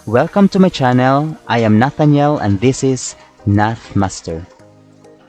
Welcome to my channel. I am Nathaniel and this is Nath Master.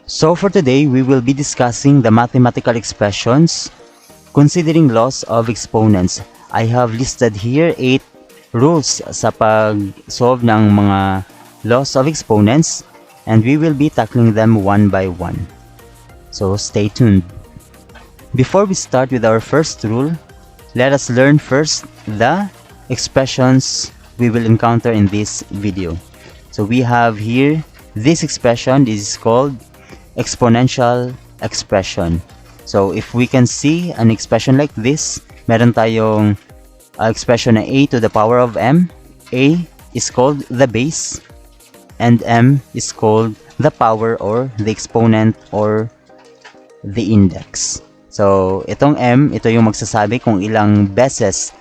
So for today, we will be discussing the mathematical expressions considering laws of exponents. I have listed here 8 rules sa pag-solve ng mga laws of exponents and we will be tackling them one by one. So stay tuned. Before we start with our first rule, let us learn first the expressions we will encounter in this video. So we have here this expression. This is called exponential expression. So if we can see an expression like this, meron tayong expression na a to the power of m. A is called the base and m is called the power or the exponent or the index. So itong m, ito yung magsasabi kung ilang beses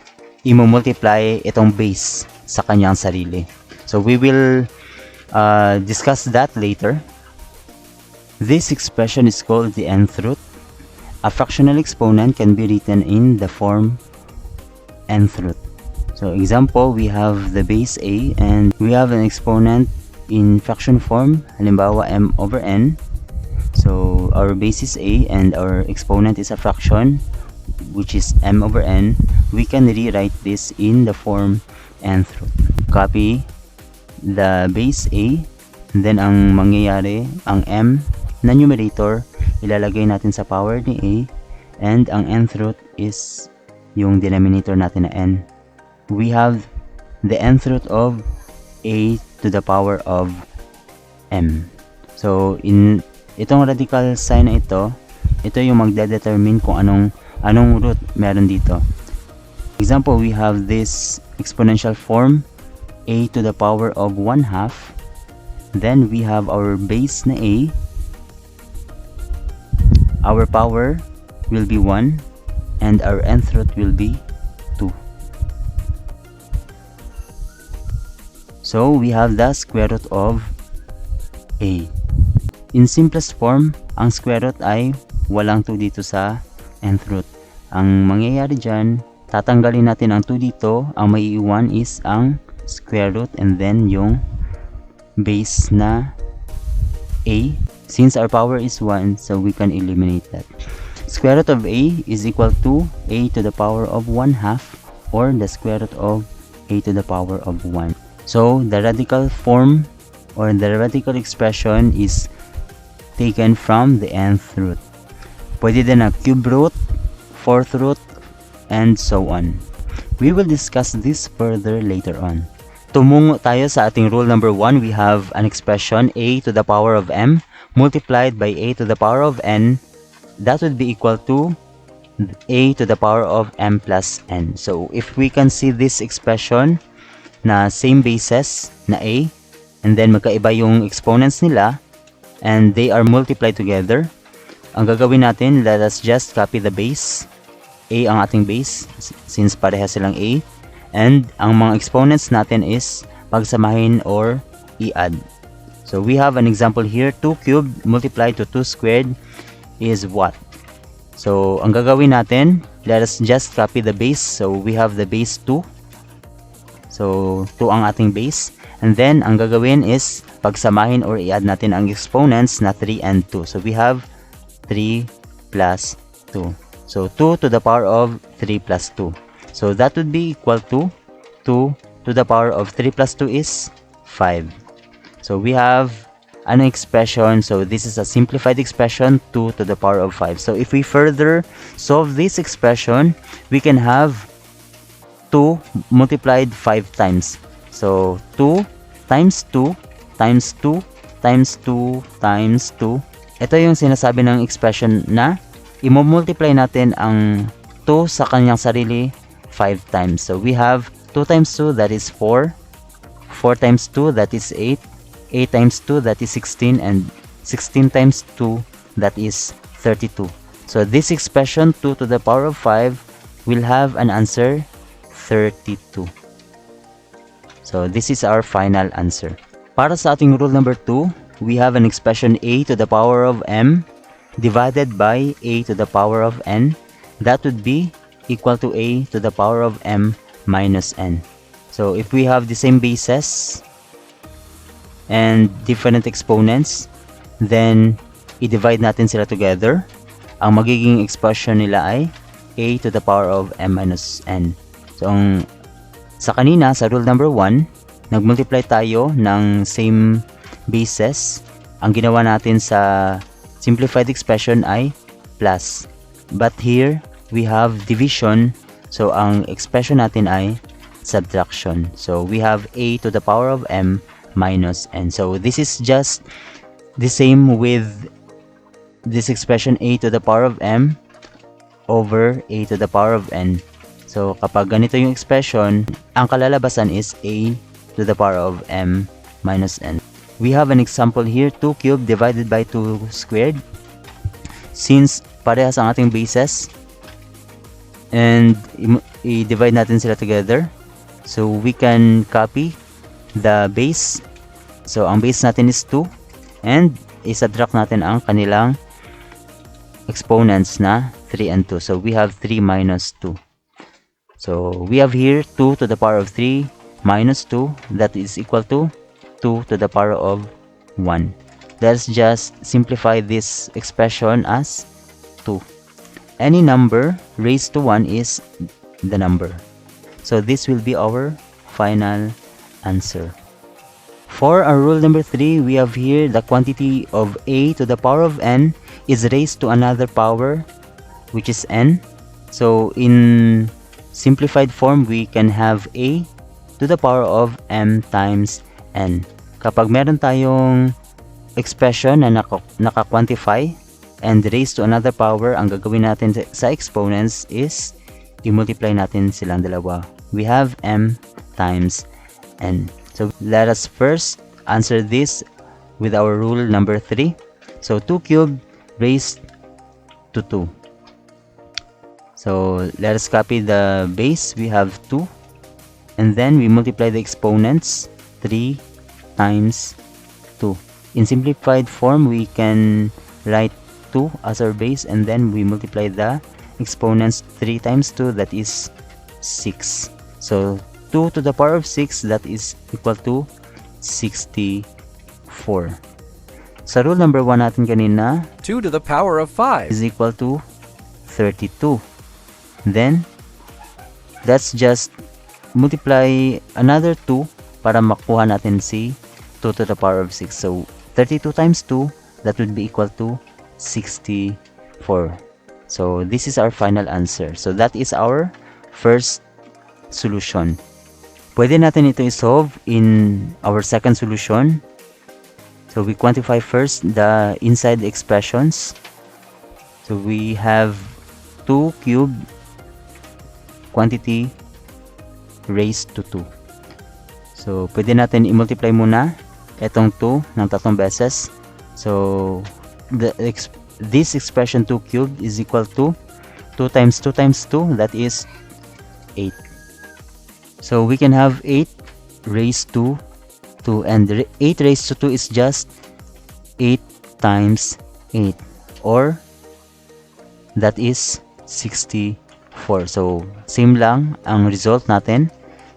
i-multiply itong base sa kanyang sarili. So we will discuss that later. This expression is called the nth root. A fractional exponent can be written in the form nth root. So example, we have the base a and we have an exponent in fraction form, halimbawa m over n. So our base is a and our exponent is a fraction which is m over n. We can rewrite this in the form nth root. Copy the base a and then ang mangyayari, ang m na numerator ilalagay natin sa power ni a and ang nth root is yung denominator natin na n. We have the nth root of a to the power of m. So in itong radical sign na ito yung magdedetermine kung anong root meron dito. Example, we have this exponential form a to the power of 1/2. Then we have our base na a. Our power will be 1 and our nth root will be 2. So we have the square root of a. In simplest form, ang square root ay walang 2 dito sa nth root. Ang mangyayari dyan, tatanggalin natin ang 2 dito. Ang maiiwan is ang square root and then yung base na a. Since our power is 1, so we can eliminate that. Square root of a is equal to a to the power of 1/2 or the square root of a to the power of 1. So the radical form or the radical expression is taken from the nth root. Pwede din na cube root, fourth root, and so on. We will discuss this further later on. Tumungo tayo sa ating rule number 1. We have an expression a to the power of m multiplied by a to the power of n. That would be equal to a to the power of m plus n. So if we can see this expression na same bases na a and then magkaiba yung exponents nila and they are multiplied together, ang gagawin natin, let us just copy the base. A ang ating base since parehas silang a and ang mga exponents natin is pagsamahin or i-add. So we have an example here, 2 cubed multiplied to 2 squared is what? So ang gagawin natin, let us just copy the base. So we have the base 2. So 2 ang ating base. And then, ang gagawin is pagsamahin or i-add natin ang exponents na 3 and 2. So, we have 3 plus 2. So, 2 to the power of 3 plus 2. So, that would be equal to 2 to the power of 3 plus 2 is 5. So, we have an expression. So, this is a simplified expression, 2 to the power of 5. So, if we further solve this expression, we can have 2 multiplied 5 times. So, 2 times 2 times 2 times 2 times 2. Ito yung sinasabi ng expression na i-multiply natin ang 2 sa kanyang sarili 5 times. So, we have 2 times 2, that is 4. 4 times 2, that is 8. 8 times 2, that is 16. And 16 times 2, that is 32. So, this expression, 2 to the power of 5, will have an answer 32. So, this is our final answer. Para sa ating rule number 2, we have an expression a to the power of m divided by a to the power of n. That would be equal to a to the power of m minus n. So if we have the same bases and different exponents, then i-divide natin sila together. Ang magiging expression nila ay a to the power of m minus n. So sa kanina, sa rule number 1, nagmultiply tayo ng same bases. Ang ginawa natin sa simplified expression ay plus. But here, we have division. So ang expression natin ay subtraction. So we have a to the power of m minus n. So this is just the same with this expression a to the power of m over a to the power of n. So kapag ganito yung expression, ang kalalabasan is a to the power of m minus n. We have an example here, 2 cubed divided by 2 squared. Since parehas ang ating bases, and i-divide natin sila together, so we can copy the base. So ang base natin is 2, and i-subtract natin ang kanilang exponents na 3 and 2. So we have 3 minus 2. So we have here 2 to the power of 3 minus 2, that is equal to 2 to the power of 1. Let's just simplify this expression as 2. Any number raised to 1 is the number. So this will be our final answer. For our rule number 3, we have here the quantity of a to the power of n is raised to another power, which is n. So in simplified form, we can have a to the power of m times n. Kapag meron tayong expression na naka-quantify and raised to another power, ang gagawin natin sa exponents is i-multiply natin silang dalawa. We have m times n. So let us first answer this with our rule number 3. So 2 cubed raised to 2. So let us copy the base. We have 2, and then we multiply the exponents, 3 times 2. In simplified form, we can write 2 as our base, and then we multiply the exponents, 3 times 2, that is 6. So 2 to the power of 6, that is equal to 64. Sa rule number 1 natin kanina, 2 to the power of 5 is equal to 32. Then let's just multiply another 2 para makuha natin si 2 to the power of 6. So 32 times 2, that would be equal to 64. So this is our final answer. So that is our first solution. Pwede natin ito i-solve in our second solution. So we quantify first the inside expressions. So we have 2 cubed quantity raised to 2. So pwede natin i-multiply muna itong 2 ng 3 beses. So this expression 2 cubed is equal to 2 times 2 times 2, that is 8. So we can have 8 raised to 2, and 8 raised to 2 is just 8 times 8, or that is 64. So same lang ang result natin.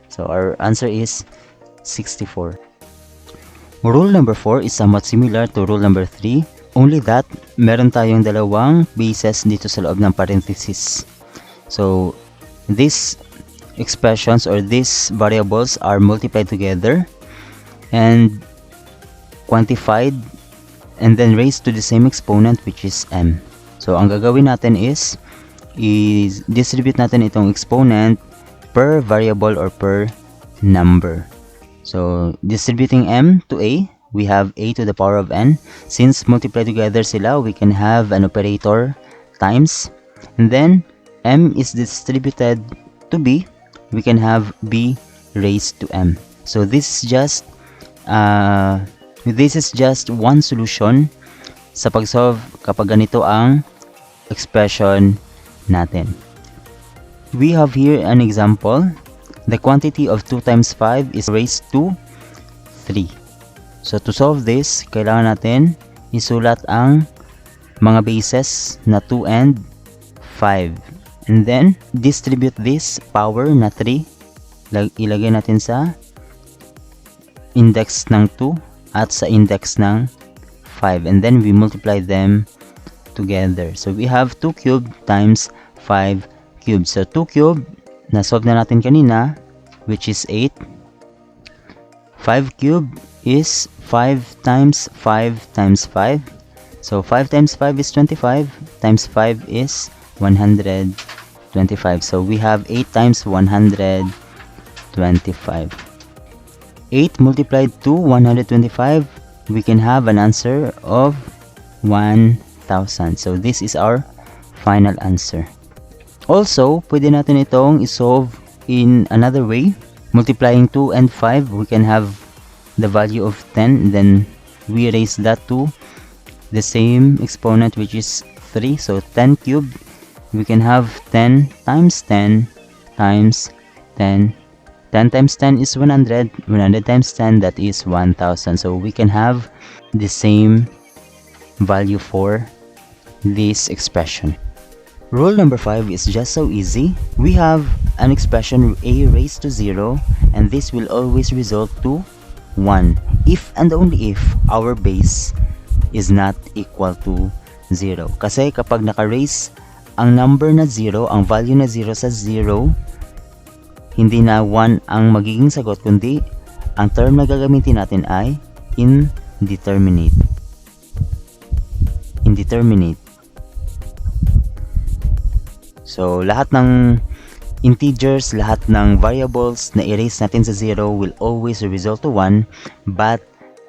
So our answer is 64. Rule number 4 is somewhat similar to rule number 3, only that meron tayong dalawang bases dito sa loob ng parenthesis. So these expressions or these variables are multiplied together and quantified and then raised to the same exponent, which is m. So ang gagawin natin is i-distribute natin itong exponent per variable or per number. So distributing m to a, we have a to the power of n. Since multiply together sila, we can have an operator times, and then m is distributed to b, we can have b raised to m. So this is just one solution sa pag-solve kapag ganito ang expression natin. We have here an example. The quantity of 2 times 5 is raised to 3. So to solve this, kailangan natin isulat ang mga bases na 2 and 5. And then distribute this power na 3 ilagay natin sa index ng 2 at sa index ng 5, and then we multiply them together. So we have 2 cubed times 5 cubed. So 2 cubed, na-solve na natin kanina, which is 8. 5 cubed is 5 times 5 times 5. So 5 times 5 is 25, times 5 is 125. So we have 8 times 125. 8 multiplied to 125, we can have an answer of 1,000. So this is our final answer. Also, pwede natin itong isolve in another way. Multiplying 2 and 5, we can have the value of 10. Then we raise that to the same exponent, which is 3. So 10 cubed, we can have 10 times 10 times 10. 10 times 10 is 100. 100 times 10, that is 1,000. So we can have the same value for this expression. Rule number 5 is just so easy. We have an expression a raised to 0, and this will always result to 1 if and only if our base is not equal to 0. Kasi kapag naka-raise ang number na 0, ang value na 0 sa 0, hindi na 1 ang magiging sagot, kundi ang term na gagamitin natin ay indeterminate. Indeterminate. So, lahat ng integers, lahat ng variables na erase natin sa 0 will always result to 1, but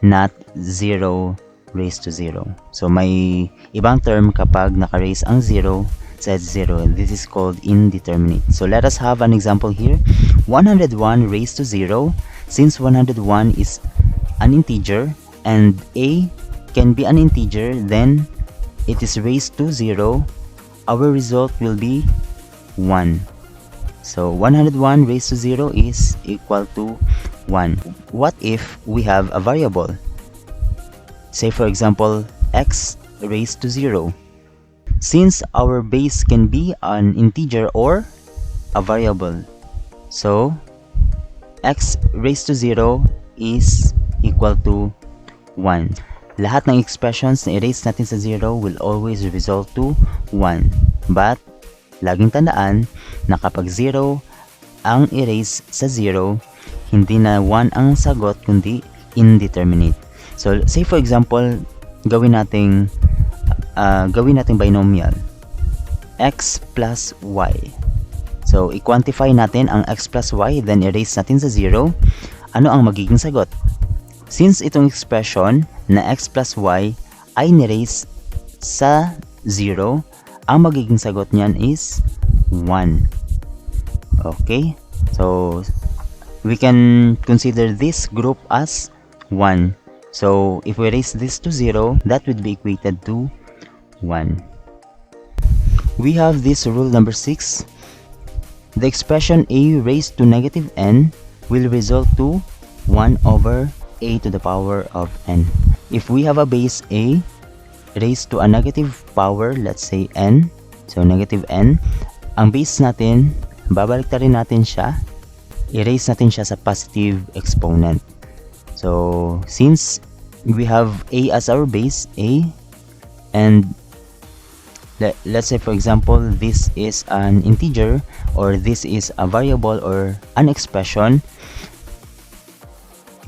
not 0 raised to 0. So, may ibang term kapag naka-raise ang 0 sa 0. This is called indeterminate. So, let us have an example here. 101 raised to 0. Since 101 is an integer and a can be an integer, then it is raised to 0. Our result will be 1. So 101 raised to 0 is equal to 1. What if we have a variable? Say for example, x raised to 0. Since our base can be an integer or a variable, so x raised to 0 is equal to 1. Lahat ng expressions na erase natin sa 0 will always result to 1. But, laging tandaan na kapag 0 ang erase sa 0, hindi na 1 ang sagot kundi indeterminate. So, say for example, gawin nating binomial. X plus y. So, i-quantify natin ang x plus y, then erase natin sa 0. Ano ang magiging sagot? Since itong expression na x plus y ay niraise sa 0, ang magiging sagot niyan is 1. Okay? So, we can consider this group as 1. So, if we raise this to 0, that would be equated to 1. We have this rule number 6. The expression a raised to negative n will result to 1 over a to the power of n. If we have a base a raised to a negative power, let's say n, so negative n, ang base natin, babaliktarin natin siya, erase natin siya sa positive exponent. So, since we have a as our base, a, and let's say for example, this is an integer, or this is a variable or an expression,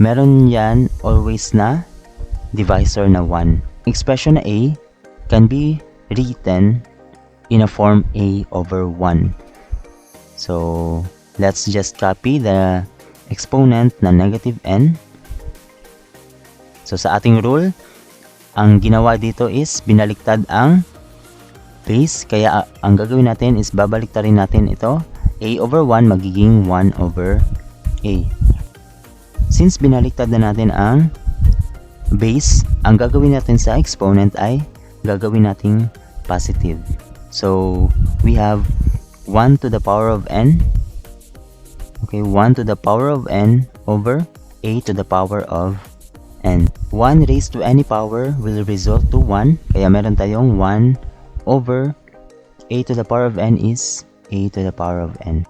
meron yan always na divisor na 1. Expression na a can be written in a form a over 1. So, let's just copy the exponent na negative n. So, sa ating rule, ang ginawa dito is binaliktad ang base. Kaya, ang gagawin natin is babaliktarin natin ito. A over 1 magiging 1 over a. Since binaliktad na natin ang base, ang gagawin natin sa exponent ay gagawin nating positive. So, we have 1 to the power of n. Okay, 1 to the power of n over a to the power of n. 1 raised to any power will result to 1. Kaya meron tayong 1 over a to the power of n is a to the power of n.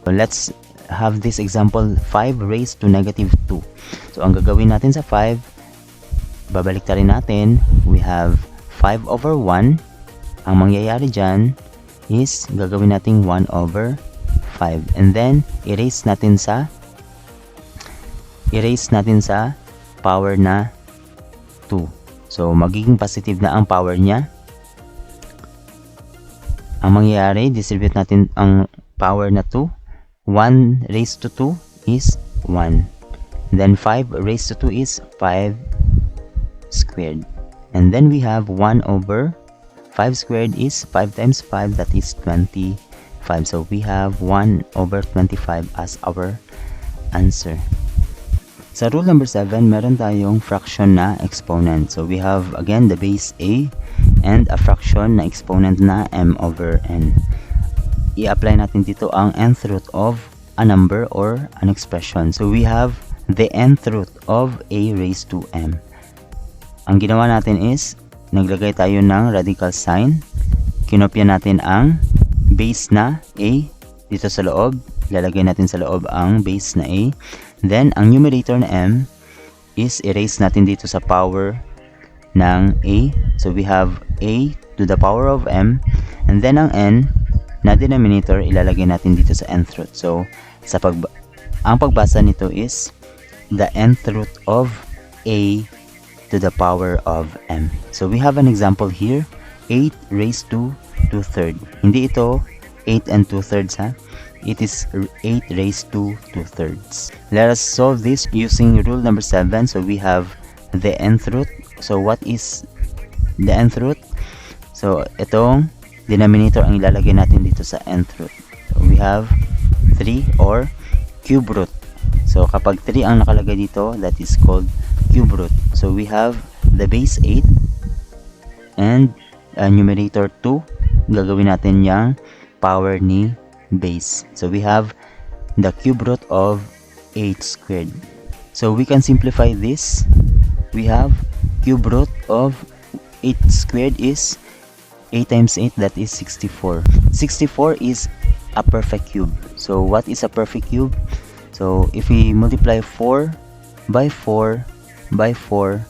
So let's have this example, 5 raised to negative 2. So ang gagawin natin sa 5, babalik rin natin, we have 5 over 1. Ang mangyayari dyan is gagawin natin 1 over 5. And then, erase natin sa power na 2. So, magiging positive na ang power niya. Ang mangyayari, distribute natin ang power na 2. 1 raised to 2 is 1. Then 5 raised to 2 is 5 squared. And then we have 1 over 5 squared is 5 times 5, that is 25. So we have 1 over 25 as our answer. Sa rule number 7, meron tayong fraction na exponent. So we have again the base a and a fraction na exponent na m over n. I-apply natin dito ang nth root of a number or an expression. So we have the nth root of a raised to m. Ang ginawa natin is, naglagay tayo ng radical sign. Kinopya natin ang base na a dito sa loob. Lalagay natin sa loob ang base na a. Then, ang numerator na m is erase natin dito sa power ng a. So we have a to the power of m. And then ang n na denominator ilalagay natin dito sa nth root. So, ang pagbasa nito is the nth root of a to the power of m. So, we have an example here, 8 raised to 2/3. Hindi ito 8 and 2/3 ha. It is 8 raised to 2/3. Let us solve this using rule number 7. So, we have the nth root. So, what is the nth root? So, itong denominator ang ilalagay natin dito sa nth root. So, we have 3 or cube root. So, kapag 3 ang nakalagay dito, that is called cube root. So, we have the base 8 and numerator 2. Gagawin natin yung power ni base. So, we have the cube root of 8 squared. So, we can simplify this. We have cube root of 8 squared is 8 times 8, that is 64. 64 is a perfect cube. So, what is a perfect cube? So, if we multiply 4 by 4 by 4,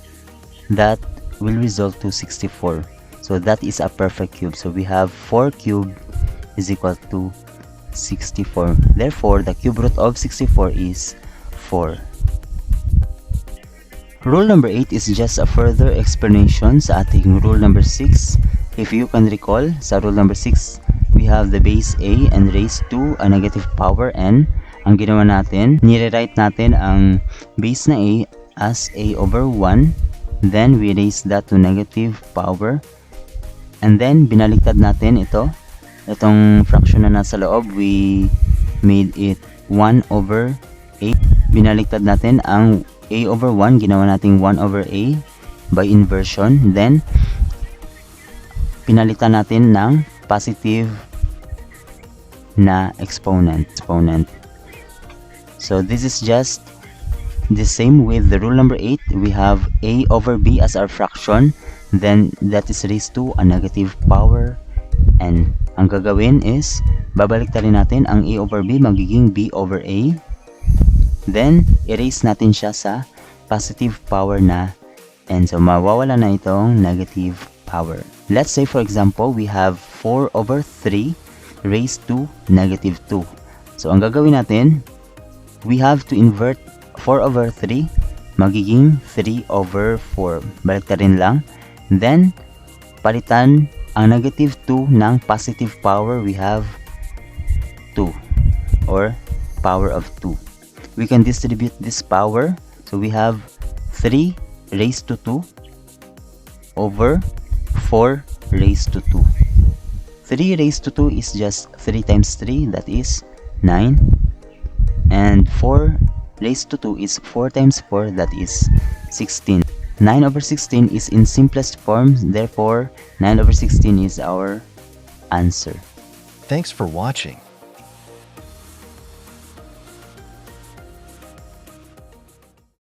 that will result to 64. So, that is a perfect cube. So, we have 4 cube is equal to 64. Therefore, the cube root of 64 is 4. Rule number 8 is just a further explanation sa ating rule number 6. If you can recall, sa rule number 6, we have the base a and raised to a negative power n. Ang ginawa natin, nire-write natin ang base na a as a over 1. Then, we raise that to negative power. And then, binaliktad natin ito. Itong fraction na nasa loob, we made it 1 over a. Binaliktad natin ang a over 1. Ginawa natin 1 over a by inversion. Then, pinalitan natin ng positive na exponent. So, this is just the same with the rule number 8. We have a over b as our fraction. Then, that is raised to a negative power n. Ang gagawin is, babalik rin natin ang a over b, magiging b over a. Then, erase natin siya sa positive power na n. So, mawawala na itong negative power. Let's say, for example, we have 4 over 3 raised to negative 2. So, ang gagawin natin, we have to invert 4 over 3, magiging 3 over 4. Balik rin lang. Then, palitan ang negative 2 ng positive power, we have 2 or power of 2. We can distribute this power. So, we have 3 raised to 2 over 4 raised to 2. 3 raised to 2 is just 3 times 3, that is 9. And 4 raised to 2 is 4 times 4, that is 16. 9 over 16 is in simplest form, therefore 9 over 16 is our answer. Thanks for watching.